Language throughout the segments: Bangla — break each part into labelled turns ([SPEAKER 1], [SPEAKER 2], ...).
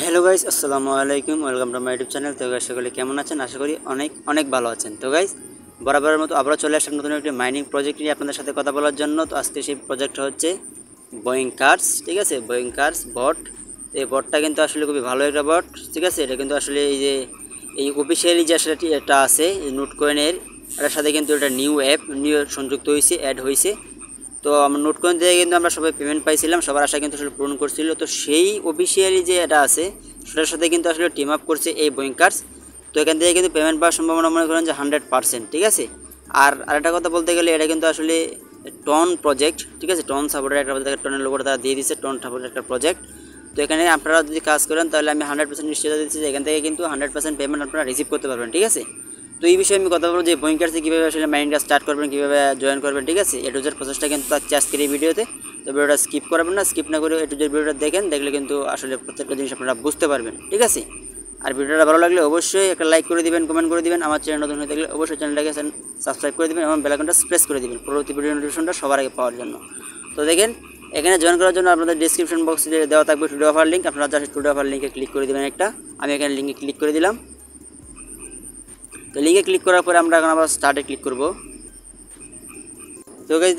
[SPEAKER 1] হ্যালো গাইস, আসসালামু আলাইকুম। Welcome to my YouTube channel. তো গাইস, সকলে কেমন আছেন? আশা করি অনেক অনেক ভালো আছেন। তো গাইস, বরাবরের মতো আবারও চলে আসলাম নতুন একটি মাইনিং প্রজেক্ট নিয়ে আপনাদের সাথে কথা বলার জন্য। তো আজকে সেই প্রজেক্টটা হচ্ছে বোয়িং কার্স, ঠিক আছে? বোয়িং কার্স বট। এই বটটা কিন্তু আসলে খুবই ভালো একটা বট, ঠিক আছে? এটা কিন্তু আসলে এই অফিসিয়ালি যে আসলে এটা আছে নোট কয়েনের, এটার সাথে কিন্তু এটা নিউ সংযুক্ত হয়েছে, অ্যাড হয়েছে। তো আমরা নোট কয়েন দিয়ে কিন্তু আমরা সবাই পেমেন্ট পাইছিলাম, সবার আশা কিন্তু আসলে পূরণ করছিল। তো সেই অফিসিয়ালি যে এটা আছে সেটার সাথে কিন্তু আসলে টিম আপ করছে এই বোয়িংকার্স। তো এখান থেকে কিন্তু পেমেন্ট পাওয়ার সম্ভাবনা মনে করেন যে 100%, ঠিক আছে? আর আরেকটা কথা বলতে গেলে এটা কিন্তু আসলে টন প্রজেক্ট, ঠিক আছে? টন সাপোর্টের একটা টনের লোগোটা তারা দিয়ে দিচ্ছে, টন সাপোর্টের একটা প্রজেক্ট। তো এখানে আপনারা যদি কাজ করেন তাহলে আমি 100% নিশ্চয়তা দিচ্ছি যে এখান থেকে কিন্তু 100% পেমেন্ট আপনারা রিসিভ করতে পারবেন, ঠিক আছে? তো এই বিষয়ে আমি কথা বলবো যে বোয়িংকার্সে কীভাবে আসলে মাইনিংটা স্টার্ট করবেন, কীভাবে জয়েন করবেন, ঠিক আছে? এ টু জেড প্রসেসটা কিন্তু আজকের এই ভিডিওতে। তো ভিডিওটা স্কিপ করবেন না, স্কিপ না করে এ টু জেড ভিডিওটা দেখলে কিন্তু আসলে প্রত্যেকটা জিনিস আপনারা বুঝতে পারবেন, ঠিক আছে? আর ভিডিওটা ভালো লাগলে অবশ্যই একটা লাইক করে দিবেন, কমেন্ট করে দিবেন। আমার চ্যানেল নতুন হয়ে থাকলে অবশ্যই চ্যানেলটাকে সাবস্ক্রাইব করে দিবেন এবং বেল আইকনটা প্রেস করে দিবেন পরবর্তী ভিডিও নোটিফিকেশনটা সবার আগে পাওয়ার জন্য। তো দেখেন, এখানে জয়েন করার জন্য আপনাদের ডিসক্রিপশন বক্সে দেওয়া থাকবে টুডে অফার লিঙ্ক। আপনারা জাস্ট টুডে অফার লিঙ্কে ক্লিক করে দেবেন একটা। আমি এখানে লিঙ্কে ক্লিক করে দিলাম। তো লিঙ্কে ক্লিক করার পরে আমরা এখন আবার স্টার্টে ক্লিক করব। তো গাইস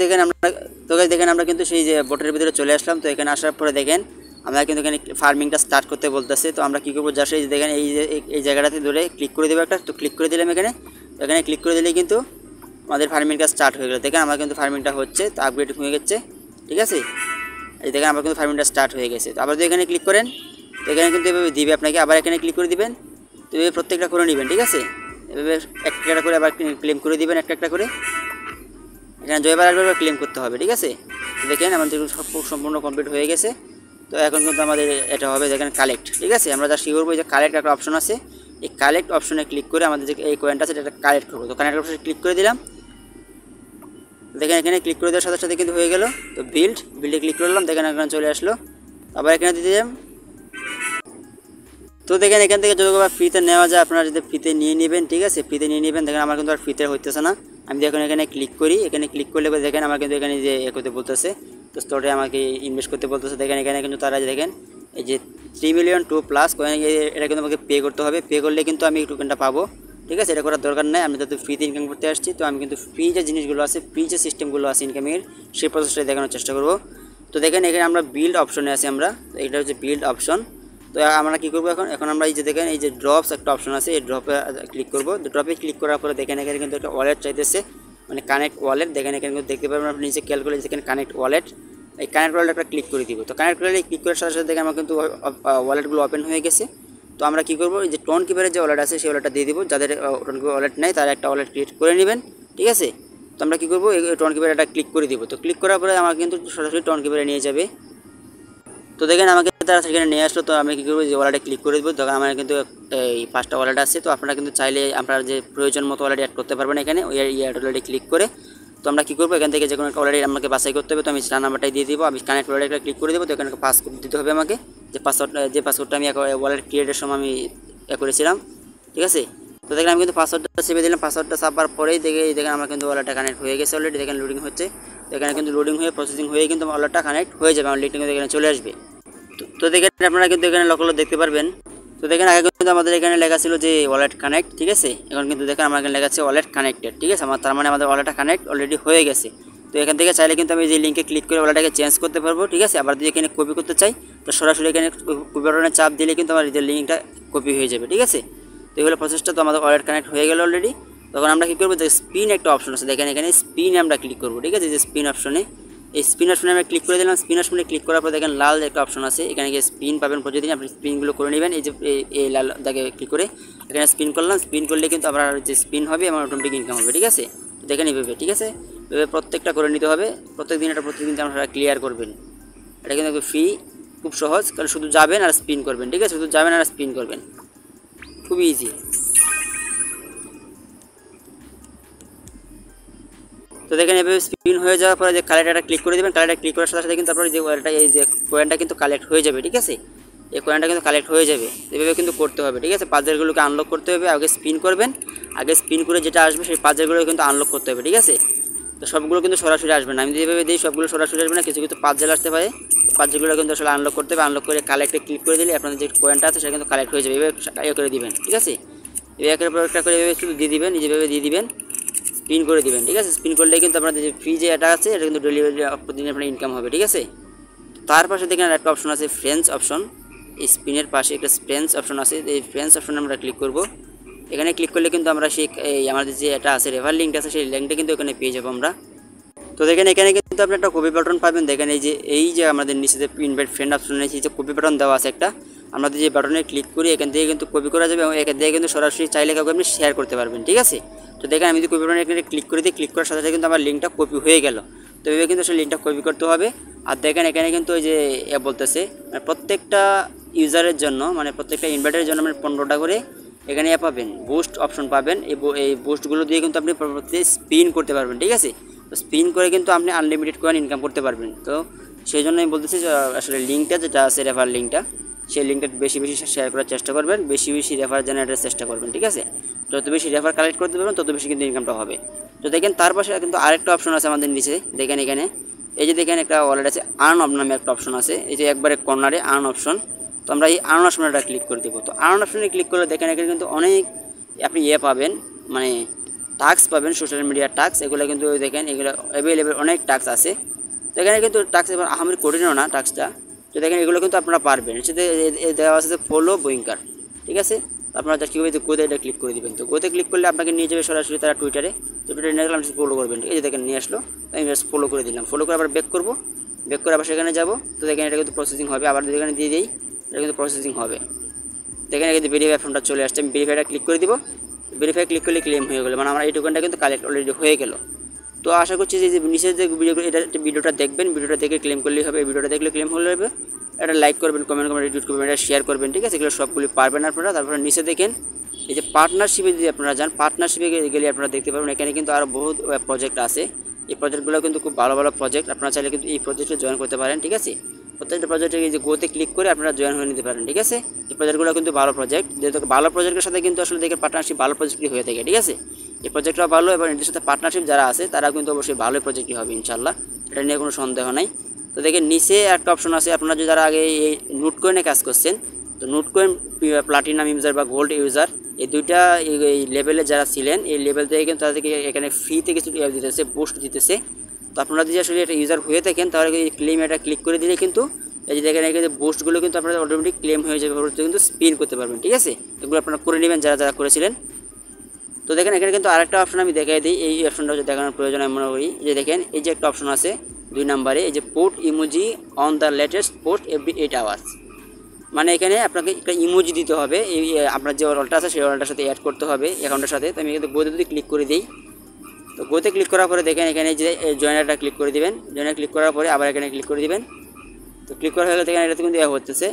[SPEAKER 1] দেখেন আমরা কিন্তু সেই যে বোটের ভিতরে চলে আসলাম। তো এখানে আসার পরে দেখেন আমরা কিন্তু এখানে ফার্মিংটা স্টার্ট করতে বলতেছে। তো আমরা কী করবো, জাস্ট এই দেখেন এই জায়গাটাতে ধরে ক্লিক করে দেবো একটা। তো ক্লিক করে দিলাম এখানে। তো এখানে ক্লিক করে দিলেই কিন্তু আমাদের ফার্মিংটা স্টার্ট হয়ে গেলো। দেখেন আমার কিন্তু ফার্মিংটা হচ্ছে, তো আপগ্রেড হয়ে গেছে, ঠিক আছে? এই দেখেন আমার কিন্তু ফার্মিংটা স্টার্ট হয়ে গেছে। তো আবার যদি এখানে ক্লিক করেন, তো এখানে কিন্তু এভাবে দিবে আপনাকে, আবার এখানে ক্লিক করে দিবেন। তো এভাবে প্রত্যেকটা করে নেবেন, ঠিক আছে? এভাবে একটা করে আবার ক্লেম করে দিবেন একটা করে। এখানে জয়বার একবার ক্লেম করতে হবে, ঠিক আছে? দেখেন আমাদের সম্পূর্ণ কমপ্লিট হয়ে গেছে। তো এখন কিন্তু আমাদের এটা হবে দেখেন কালেক্ট, ঠিক আছে? আমরা যা কী করবো, যে কালেক্ট একটা অপশন আছে, এই কালেক্ট অপশনে ক্লিক করে আমাদের যে এই কয়েনটা আছে এটা কালেক্ট করবো। তো কালেক্ট অপশনে ক্লিক করে দিলাম। দেখেন এখানে ক্লিক করে দেওয়ার সাথে সাথে কিন্তু হয়ে গেল। তো বিল্ডে ক্লিক করলাম, দেখেন এখানে চলে আসলো। আবার এখানে দিয়ে দিলাম। তো দেখেন এখান থেকে যদি ফ্রিতে নেওয়া যায় আপনারা যদি ফ্রিতে নিয়ে নেবেন, ঠিক আছে? ফ্রিতে নিয়ে নেবেন। দেখেন আমার কিন্তু আর ফ্রিতে হইতেছে না। আমি দেখুন এখানে ক্লিক করি, এখানে ক্লিক করলে দেখেন আমার কিন্তু এখানে যে করতে বলতেছে, তো স্টোরে আমাকে ইনভেস্ট করতে বলতেছে। দেখেন এখানে কিন্তু তারা দেখেন এই যে 3 মিলিয়ন 2+ কয়েন, এটা কিন্তু আমাকে পে করতে হবে। পে করলে কিন্তু আমি টোকেনটা পাবো, ঠিক আছে? এটা করার দরকার নেই, আমি যেহেতু ফ্রিতে ইনকাম করতে আসছি। তো আমি কিন্তু ফ্রি যে জিনিসগুলো আছে, ফ্রি যে সিস্টেমগুলো আছে ইনকামের, সেই প্রসেসটাই দেখানোর চেষ্টা করব। তো দেখেন এখানে আমরা বিল্ড অপশনে আছি আমরা, তো এটা হচ্ছে বিল্ড অপশন। তো আমরা কী করবো এখন আমরা এই যে দেখেন এই যে ড্রপস একটা অপশন আছে, এই ড্রপে ক্লিক করবো। ড্রপে ক্লিক করার পরে দেখেন এখানে কিন্তু একটা ওয়ালেট চাইতেছে, মানে কানেক্ট ওয়ালেট। দেখেন এখানে কিন্তু দেখতে পাবেন আপনি নিচে ক্যালকুলেট, দেখেন কানেক্ট ওয়ালেট। এই কানেক্ট ওয়ালেট একটা ক্লিক করে দিব। তো কানেক্ট ওয়ালেট ক্লিক করার সাথে সাথে দেখেন আমার কিন্তু ওয়ালেটগুলো ওপেন হয়ে গেছে। তো আমরা কী করবো, এই যে টোন কিপারের যে ওয়ালেট আছে সেই ওয়ালেটটা দিয়ে দিব। যাদের টোন কিপার ওয়ালেট নেই তারা একটা ওয়ালেট ক্রিয়েট করে নেবেন, ঠিক আছে? তো আমরা কী করবো, এই টোন কিপার একটা ক্লিক করে দিব। তো ক্লিক করার পরে আমার কিন্তু সরাসরি টোন কিপারে নিয়ে যাবে। তো দেখেন আমাকে তারা সেখানে নিয়ে আসলো। তো আমি কী করবো, যে ওয়ালেটে ক্লিক করে দেবো। তখন আমার কিন্তু এই 5টা ওয়ালেট আছে। তো আপনারা কিন্তু চাইলে আপনার যে প্রয়োজন মতো ওয়ালেট অ্যাড করতে পারবেন এখানে ওই ওয়ালেটে ক্লিক করে। তো আমরা কী করবো, এখান থেকে যে কোনো একটা ওয়ালেট আমাকে বাছাই করতে হবে। তো আমি 4 নাম্বারটাই দিয়ে দিব। আমি কানেক্ট ওয়ালেটটা ক্লিক করে দেবো। তো এখানে পাসওয়ার্ড দিতে হবে আমাকে, যে পাসওয়ার্ডটা আমি ওয়ালেট ক্রিয়েটের সময় আমি করেছিলাম, ঠিক আছে? তো দেখেন আমি কিন্তু পাসওয়ার্ডটা চেপে দিলাম। পাসওয়ার্ডটা চাপার পরেই দেখেন আমার কিন্তু ওয়ালেটটা কানেক্ট হয়ে গেছে অলরেডি। দেখেন লোডিং হচ্ছে। তো এখানে কিন্তু লোডিং হয়ে প্রসেসিং হয়ে কিন্তু ওয়ালেটটা কানেক্ট হয়ে যাবে, আমার লিঙ্কটা কিন্তু এখানে চলে আসবে। তো দেখেন আপনারা কিন্তু এখানে লক্ষ্য দেখতে পারবেন। তো দেখেন আগে কিন্তু আমাদের এখানে লেখা ছিল যে ওয়ালেট কানেক্ট, ঠিক আছে? এখন কিন্তু দেখেন আমার এখানে লেখা আছে ওয়ালেট কানেক্টেড, ঠিক আছে? তার মানে আমাদের ওয়ালেটটা কানেক্ট অলরেডি হয়ে গেছে। তো এখান থেকে চাইলে কিন্তু আমি যে লিঙ্কে ক্লিক করে ওয়ালেটটাকে চেঞ্জ করতে পারবো, ঠিক আছে? আবার যদি এখানে কপি করতে চাই তো সরাসরি এখানে কপি বাটনে চাপ দিলে কিন্তু আমার যে লিঙ্কটা কপি হয়ে যাবে, ঠিক আছে? তো এগুলো প্রসেসটা তো আমাদের ওয়ালেট কানেক্ট হয়ে গেল অলরেডি। তখন আমরা কী করবো, যে স্পিন একটা অপশন আছে, দেখেন এখানে স্পিনে আমরা ক্লিক করবো, ঠিক আছে? যে স্পিন অপশনে, এই স্পিন অপশনে আমরা ক্লিক করে দিলাম। স্পিন অপশনে ক্লিক করার পর দেখেন লাল একটা অপশন আছে, এখানে গিয়ে স্পিন পাবেন প্রতিদিন। আপনি স্পিনগুলো করে নেবেন। এই যে এই লাল দাগে ক্লিক করে এখানে স্পিন করলাম। স্পিন করলে কিন্তু আপনার যে স্পিন হবে আমার অটোমেটিক ইনকাম হবে, ঠিক আছে? দেখেন এইভাবে, ঠিক আছে? এভাবে প্রত্যেকটা করে নিতে হবে। প্রত্যেকদিন আপনারা ক্লিয়ার করবেন। এটা কিন্তু ফ্রি, খুব সহজ, কারণ শুধু যাবেন আর স্পিন করবেন, ঠিক আছে? শুধু যাবেন আর স্পিন করবেন, খুবই ইজি। তো দেখেন এভাবে স্পিন হয়ে যাওয়ার পরে যে কালেক্টটা ক্লিক করে দেবেন। কালেক্টটা ক্লিক করার সাথে সাথে কিন্তু আপনার যে এই যে কয়েনটা কিন্তু কালেক্ট হয়ে যাবে, ঠিক আছে? এই কয়েনটা কিন্তু কালেক্ট হয়ে যাবে। এভাবে কিন্তু করতে হবে, ঠিক আছে? পাজলগুলোকে আনলক করতে হবে। আগে স্পিন করবেন, আগে স্পিন করে যেটা আসবে সেই পাজলগুলো কিন্তু আনলক করতে হবে, ঠিক আছে? তো সবগুলো কিন্তু সরাসরি আসবে না, আমি যেভাবে দিই সবগুলো সরাসরি আসবে না, কিছু কিছু পাজল আসতে পারে। কাজগুলো কিন্তু আসলে আনলক করতে হবে। আনলক করে কালেক্টে ক্লিক করে দিলে আপনাদের যে কয়েনটা আছে সেটা কিন্তু কালেক্ট হয়ে যাবে। এভাবে করে দিবেন, ঠিক আছে। একের পর একটা করে এভাবে শুধু দিয়ে দিবেন, যেভাবে দিয়ে দিবেন স্পিন করে দিবেন, ঠিক আছে। স্পিন করলে কিন্তু আপনাদের যে ফ্রি যে এটা আছে এটা কিন্তু ডেলিভারি প্রতিদিন আপনার ইনকাম হবে, ঠিক আছে। তার পাশে দেখেন একটা অপশন আছে ফ্রেন্ডস অপশন, এই স্পিনের পাশে একটা ফ্রেন্ডস অপশন আছে। এই ফ্রেন্ডস অপশনে আমরা ক্লিক করব। এখানে ক্লিক করলে কিন্তু আমরা সেই আমাদের যে এটা আছে রেফার লিঙ্ক আছে সেই লিঙ্কটা কিন্তু এখানে পেয়ে যাবো আমরা। তো দেখেন এখানে কিন্তু আপনি একটা কপি বাটন পাবেন। দেখেন এই যে আমাদের নিচে যে ইনভাইট ফ্রেন্ড অপশন আছে, যে কপি বাটন দেওয়া আছে একটা, আমরা যে বাটনে ক্লিক করি এখান থেকে কিন্তু কপি করা যাবে এবং এখান থেকে কিন্তু সরাসরি চাইলে কাউকে আপনি শেয়ার করতে পারবেন, ঠিক আছে। তো দেখেন আমি যদি কপি বাটনে এখানে ক্লিক করে দিই, ক্লিক করার সাথে সাথে কিন্তু আমার লিঙ্কটা কপি হয়ে গেল। তো এইভাবে কিন্তু সেই লিঙ্কটা কপি করতে হবে। আর দেখেন এখানে কিন্তু ওই যে বলতেছে প্রত্যেকটা ইউজারের জন্য, মানে প্রত্যেকটা ইনভাইটারের জন্য আপনি 15টা করে এখানে পাবেন, বুস্ট অপশন পাবেন। এই বুস্টগুলো দিয়ে কিন্তু আপনি স্পিন করতে পারবেন, ঠিক আছে। তো স্পিন করে কিন্তু আপনি আনলিমিটেড কয়েন ইনকাম করতে পারবেন। তো সেই জন্য আমি বলতেছি যে আসলে লিঙ্কটা যেটা আছে রেফার লিঙ্কটা, সেই লিঙ্কটা বেশি বেশি শেয়ার করার চেষ্টা করবেন, বেশি বেশি রেফার জেনারেটের চেষ্টা করবেন, ঠিক আছে। যত বেশি রেফার কালেক্ট করতে পারবেন তত বেশি কিন্তু ইনকামটা হবে। তো দেখেন তার পাশে কিন্তু আরেকটা অপশন আছে আমাদের নিচে, দেখেন এখানে এই যে দেখেন একটা ওয়ালেট আছে, আর্ন নামে একটা অপশন আছে, এই যে একবারে কর্নারে আর্ন অপশন। তো আমরা এই আর্ন অপশনটা ক্লিক করে দেবো। তো আর্ন অপশনে ক্লিক করলে দেখেন এখানে কিন্তু অনেক আপনি পাবেন, মানে টাস্ক পাবেন, সোশ্যাল মিডিয়ার টাস্ক। এগুলো কিন্তু দেখেন এগুলো অ্যাভেলেবেল অনেক টাস্ক আছে। তো এখানে কিন্তু টাস্ক এবার আহামরি কঠিনও না টাস্কটা। তো দেখেন এগুলো কিন্তু আপনারা পারবেন। সেটা দেওয়া আছে ফলো বুইঙ্কার, ঠিক আছে। আপনারা যা কীভাবে গোতে এটা ক্লিক করে দেবেন। তো গোতে ক্লিক করলে আপনাকে নিয়ে যাবে সরাসরি তারা টুইটারে। তো টুইটারে নিয়ে গেলাম ফলো করবেন, এই যে দেখেন নিয়ে আসলো, আমি জাস্ট ফলো করে দিলাম। ফলো করে আবার ব্যাক করবো, ব্যাক করে আবার সেখানে যাবো। তো দেখেন এটা কিন্তু প্রসেসিং হবে, আবার এখানে দিয়ে দিই, এটা কিন্তু প্রসেসিং হবে। দেখেন কিন্তু ভেরিফাই অপশনটা চলে আসছে, আমি ভেরিফাইটা ক্লিক করে দিব। ভেরিফাই ক্লিক করলে ক্লেম হয়ে গেলো, মানে আমার এই টোকেনটা কিন্তু কালেক্ট অলরেডি হয়ে গেল। তো আশা করছি যে নিচের যে ভিডিওটা দেখবেন, ভিডিওটা দেখে ক্লেম করলেই হবে। এই ভিডিওটা দেখলে ক্লেম হলে হবে। এটা লাইক করবেন, কমেন্ট করবেন, রিটুইট করবেন, এটা শেয়ার করবেন, ঠিক আছে। এগুলো সবগুলি পারবেন আপনারা। তারপরে নিচে দেখেন এই যে পার্টনারশিপে যদি আপনারা যান, পার্টনারশিপে গেলে আপনারা দেখতে পাবেন এখানে কিন্তু আরও বহুত প্রজেক্ট আছে। এই প্রজেক্টগুলো কিন্তু খুব ভালো ভালো প্রজেক্ট, আপনারা চাইলে কিন্তু এই প্রজেক্টে জয়েন করতে পারেন, ঠিক আছে। প্রত্যেকটা প্রজেক্টে এই যে গোতে ক্লিক করে আপনারা জয়েন হয়ে নিতে পারেন, ঠিক আছে। এই প্রজেক্টগুলো কিন্তু ভালো প্রজেক্ট, যেহেতু ভালো প্রজেক্টের সাথে কিন্তু আসলে দেখে পার্টনারশিপ ভালো প্রজেক্টই হয়ে থাকে, ঠিক আছে। এই প্রজেক্টটা ভালো এবং এদের সাথে পার্টনারশিপ যারা আছে তারা কিন্তু অবশ্যই ভালো প্রজেক্টই হবে ইনশাল্লাহ, এটা নিয়ে কোনো সন্দেহ নাই। তো দেখেন নিচে একটা অপশন আছে, আপনারা যদি যারা আগে এই নোট কয়েনে কাজ করছেন, তো নোট কয়েন প্লাটিনাম ইউজার বা গোল্ড ইউজার, এই দুইটা এই লেভেলে যারা ছিলেন, এই লেভেল থেকে কিন্তু তাদেরকে এখানে ফ্রিতে কিছু দিতেছে, বুস্ট দিতেছে। তো আপনারা যদি আসলে এটা ইউজার হয়ে থাকেন তাহলে এই ক্লেম এটা ক্লিক করে দিলে কিন্তু এই যে দেখেন এখানে বুস্টগুলো কিন্তু আপনারা অটোমেটিক ক্লেম হয়ে যাবে, কিন্তু স্পিন করতে পারবেন, ঠিক আছে। এগুলো আপনারা করে নেবেন যারা যারা করেছিলেন। তো দেখেন এখানে কিন্তু আরেকটা অপশন আমি দেখাই দিই, এই অপশনটা দেখানোর প্রয়োজন আমি মনে করি। যে দেখেন এই যে একটা অপশন আছে 2 নম্বরে, এই যে port emoji on the latest post every 8 hours, মানে এখানে আপনাকে একটা ইমোজি দিতে হবে। এই আপনার যে ওয়ালটা আছে সেই ওয়ালটার সাথে অ্যাড করতে হবে অ্যাকাউন্টের সাথে। তো আমি কিন্তু গোতে যদি ক্লিক করে দিই, তো গোতে ক্লিক করার পরে দেখেন এখানে যে জয়েনারটা ক্লিক করে দিবেন। জয়েনার ক্লিক করার পরে আবার এখানে ক্লিক করে দিবেন। তো ক্লিক করা হলে দেখেন এটাতে কিন্তু হতেছে,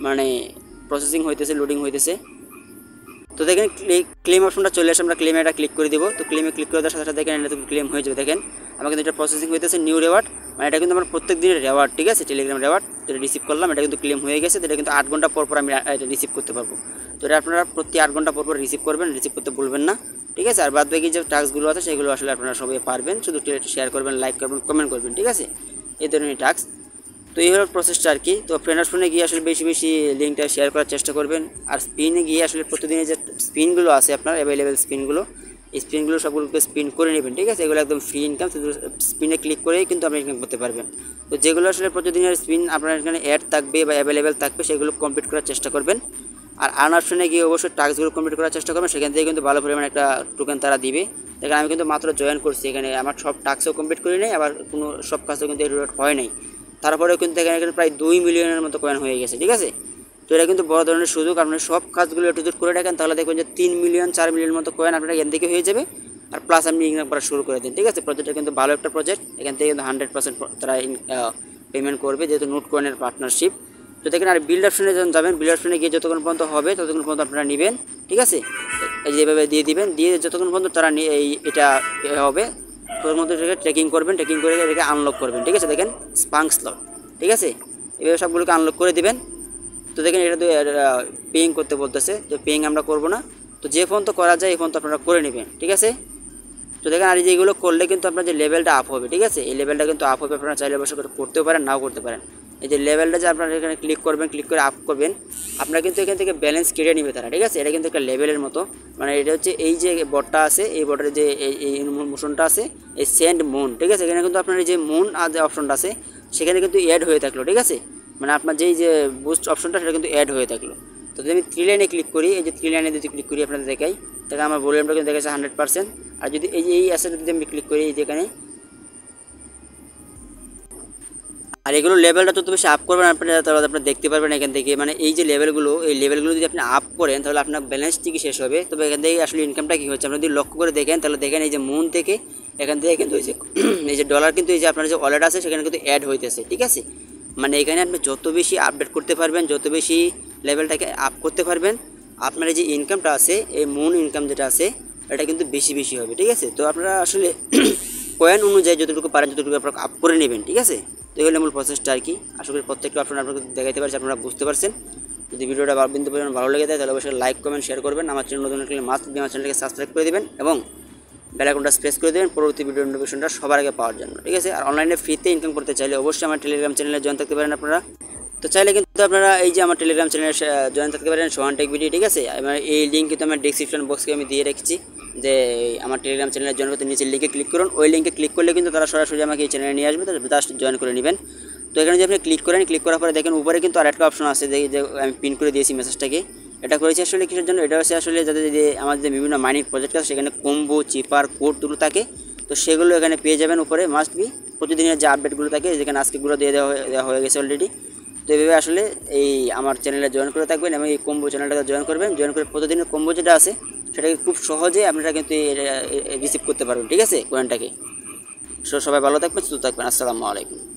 [SPEAKER 1] মানে প্রসেসিং হইতেছে, লোডিং হইতেছে। তো দেখেন ক্লেম অপশনটা চলে আসে, আমরা ক্লেমে এটা ক্লিক করে দিব। তো ক্লেমে ক্লিক করে দেওয়ার সাথে সাথে দেখেন এটা ক্লেম হয়ে যাবে। দেখেন আমার কিন্তু এটা প্রসেসিং হইতেছে, নিউ রেওয়ার্ড, মানে এটা কিন্তু আমার প্রত্যেক দিনের রেওয়ার্ড, ঠিক আছে। টেলিগ্রাম রেওয়ার্ড যেটা রিসিভ করলাম এটা কিন্তু ক্লেম হয়ে গেছে। তো এটা কিন্তু 8 ঘন্টা পর পর আমি এটা রিসিভ করতে পারবো। তো এটা আপনারা প্রতি 8 ঘন্টা পর পর রিসিভ করবেন, রিসিভ করতে ভুলবেন না, ঠিক আছে। আর বাদ বাকি যে টাস্কগুলো আছে সেগুলো আসলে আপনারা সবাই পারবেন, শুধু শেয়ার করবেন, লাইক করবেন, কমেন্ট করবেন, ঠিক আছে। এই ধরনের টাস্ক। তো এই হলো প্রসেসটা আর কি। তো ফ্রেন্ডস ফোনে গিয়ে আসলে বেশি বেশি লিঙ্কটা শেয়ার করার চেষ্টা করবেন। আর স্পিনে গিয়ে আসলে প্রতিদিনের যে স্পিনগুলো আছে আপনার অ্যাভেলেবেল স্পিনগুলো, এই স্পিনগুলো সবগুলোকে স্পিন করে নেবেন, ঠিক আছে। এগুলো একদম ফ্রি ইনকাম, শুধু স্পিনে ক্লিক করেই কিন্তু আপনি ইনকাম করতে পারবেন। তো যেগুলো আসলে প্রতিদিনের স্পিন আপনার এখানে অ্যাড থাকবে বা অ্যাভেলেবেল থাকবে সেগুলো কমপ্লিট করার চেষ্টা করবেন। আর আর্ন অপশনে গিয়ে অবশ্যই টাস্কগুলো কমপ্লিট করার চেষ্টা করবেন, সেখান থেকে কিন্তু ভালো পরিমাণে একটা টোকেন তারা দিবে। দেখেন আমি কিন্তু মাত্র জয়েন করছি, এখানে আমার সব টাস্কও কমপ্লিট করি নাই, আবার কোনো সব কাজও কিন্তু রিওয়ার্ড হয় নাই। তারপরেও কিন্তু এখানে প্রায় 2 মিলিয়নের মতো কয়েন হয়ে গেছে, ঠিক আছে। তো এটা কিন্তু বড় ধরনের সুযোগ, আপনি সব কাজগুলো একটু করে রাখেন তাহলে দেখবেন যে 3 মিলিয়ন 4 মিলিয়ন মতো কয়েন আপনার এখান থেকে হয়ে যাবে। আর প্লাস আপনি ইনকাম করা শুরু করে দিন, ঠিক আছে। প্রজেক্টটা কিন্তু ভালো একটা প্রজেক্ট, এখান থেকে কিন্তু 100% তারা পেমেন্ট করবে, যেহেতু নোট কয়েনের পার্টনারশিপ। তো দেখেন আর বিল্ড অপশনে যখন যাবেন, বিল্ড অপশনে গিয়ে যতক্ষণ পর্যন্ত হবে ততক্ষণ পর্যন্ত আপনারা নেবেন, ঠিক আছে। এই যেভাবে দিয়ে দিবেন, দিয়ে যতক্ষণ পর্যন্ত তারা এটা হবে তোর মধ্যে এটাকে ট্রেকিং করবেন, ট্রেকিং করে এটাকে আনলক করবেন, ঠিক আছে। দেখেন স্পাঙ্ক স্লট, ঠিক আছে। এভাবে সবগুলোকে আনলক করে দিবেন। তো দেখেন এটা তো পেইং করতে বলতেছে, তো পেইং আমরা করব না। তো যে ফোন তো করা যায় এই ফোন তো আপনারা করে নেবেন, ঠিক আছে। তো দেখেন আর যেগুলো করলে কিন্তু আপনার যে লেভেলটা আপ হবে, ঠিক আছে। এই লেভেলটা কিন্তু আপ হবে, আপনারা চাইলে অবশ্য করতেও পারেন, নাও করতে পারেন। এই যে লেভেলটা যে আপনারা এখানে ক্লিক করবেন, ক্লিক করে আপ করবেন, আপনারা কিন্তু এখান থেকে ব্যালেন্স কেটে নেবে তারা, ঠিক আছে। এটা কিন্তু একটা লেভেলের মতো, মানে এটা হচ্ছে এই যে বটটা আছে, এই বটের যে এই মোশনটা আছে, এই সেন্ড মুন, ঠিক আছে। এখানে কিন্তু আপনার এই যে মুন আর যে অপশনটা আছে সেখানে কিন্তু অ্যাড হয়ে থাকলো, ঠিক আছে। মানে আপনার যেই যে বুস্ট অপশনটা সেটা কিন্তু অ্যাড হয়ে থাকলো। তো যদি আমি 3 লাইনে ক্লিক করি, এই যে 3 লাইনে যদি ক্লিক করি আপনাদের দেখাই, তাহলে আমার ভলিউমটা কিন্তু দেখাচ্ছে 100%। আর যদি এই অ্যাসেটে যদি আমি ক্লিক করি, এই যে এখানে, আর এগুলো লেভেলটা যত বেশি আপ করবেন আপনারা, তাহলে আপনারা দেখতে পারবেন এখান থেকে, মানে এই যে লেভেলগুলো, এই লেভেলগুলো যদি আপনি আপ করেন তাহলে আপনার ব্যালেন্স ঠিকই শেষ হবে। তবে এখান থেকে আসলে ইনকামটা কী হচ্ছে আপনারা যদি লক্ষ্য করে দেখেন, তাহলে দেখেন এই যে মুন থেকে এখান থেকে কিন্তু এই যে ডলার কিন্তু এই যে আপনার যে ওয়ালেট আছে সেখানে কিন্তু অ্যাড হইতেছে, ঠিক আছে। মানে এখানে আপনি যত বেশি আপডেট করতে পারবেন, যত বেশি লেভেলটাকে আপ করতে পারবেন, আপনার এই যে ইনকামটা আছে, এই মুন ইনকাম যেটা আছে এটা কিন্তু বেশি বেশি হবে, ঠিক আছে। তো আপনারা আসলে কয়েন অনুযায়ী যতটুকু পারেন ততটুকু আপনারা আপ করে নেবেন, ঠিক আছে। তো এগুলো মূল প্রসেসটা আর কি। আশা করি প্রত্যেকটা অপশন আপনাকে দেখাতে পারছি, আপনারা বুঝতে পারছেন। যদি ভিডিওটা বিন্দু পরিমাণ ভালো লেগে যায় তাহলে অবশ্যই লাইক কমেন্ট শেয়ার করবেন। আমার চ্যানেল নতুন হলে মাস্ট আমার চ্যানেলকে সাবস্ক্রাইব করে দেবেন এবং বেল আইকনটা প্রেস করে দেবেন পরবর্তী ভিডিও নোটিফিকেশনটা সবার আগে পাওয়ার জন্য, ঠিক আছে। আর অনলাইনে ফ্রিতে ইনকাম করতে চাইলে অবশ্যই আমার টেলিগ্রাম চ্যানেলে জয়েন থাকতে পারেন আপনারা। তো চাইলে কিন্তু আপনারা এই যে আমার টেলিগ্রাম চ্যানেলে জয়েন থাকতে পারেন, সোহান টেক ভিডিও, ঠিক আছে। আমার এই লিঙ্ক কিন্তু আমার ডিসক্রিপশন বক্সে আমি দিয়ে রেখেছি, যে আমার টেলিগ্রাম চ্যানেলে জয়েন করতে নিচের লিঙ্কে ক্লিক করুন। ওই লিঙ্কে ক্লিক করলে কিন্তু তারা সরাসরি আমাকে এই চ্যানেলে নিয়ে আসবে, তাহলে জাস্ট জয়েন করে নেবেন। তো এখানে যদি আপনি ক্লিক করেন, ক্লিক করার পরে দেখেন উপরে কিন্তু আরেকটা অপশন আছে, যে আমি পিন করে দিয়েছি মেসেজটাকে। এটা করেছি আসলে কিসের জন্য, এটা হচ্ছে আসলে যাদের যে আমাদের যে বিভিন্ন মাইনিং প্রজেক্ট আছে সেখানে কম্বো, চিপার, কোডগুলো থাকে, তো সেগুলো এখানে পেয়ে যাবেন উপরে। মাস্ট বি প্রতিদিনের যে আপডেটগুলো থাকে, যেখানে আজকেগুলো দেওয়া হয়ে গেছে অলরেডি। তো এইভাবে আসলে এই আমার চ্যানেলে জয়েন করে থাকবেন এবং এই কম্বো চ্যানেলটাকে জয়েন করবেন। জয়েন করে প্রতিদিনের কম্বো যেটা আছে সেটাকে খুব সহজে আপনারা কিন্তু রিসিভ করতে পারবেন, ঠিক আছে, কয়েনটাকে। সবাই ভালো থাকবেন, সুস্থ থাকবেন। আসসালামু আলাইকুম।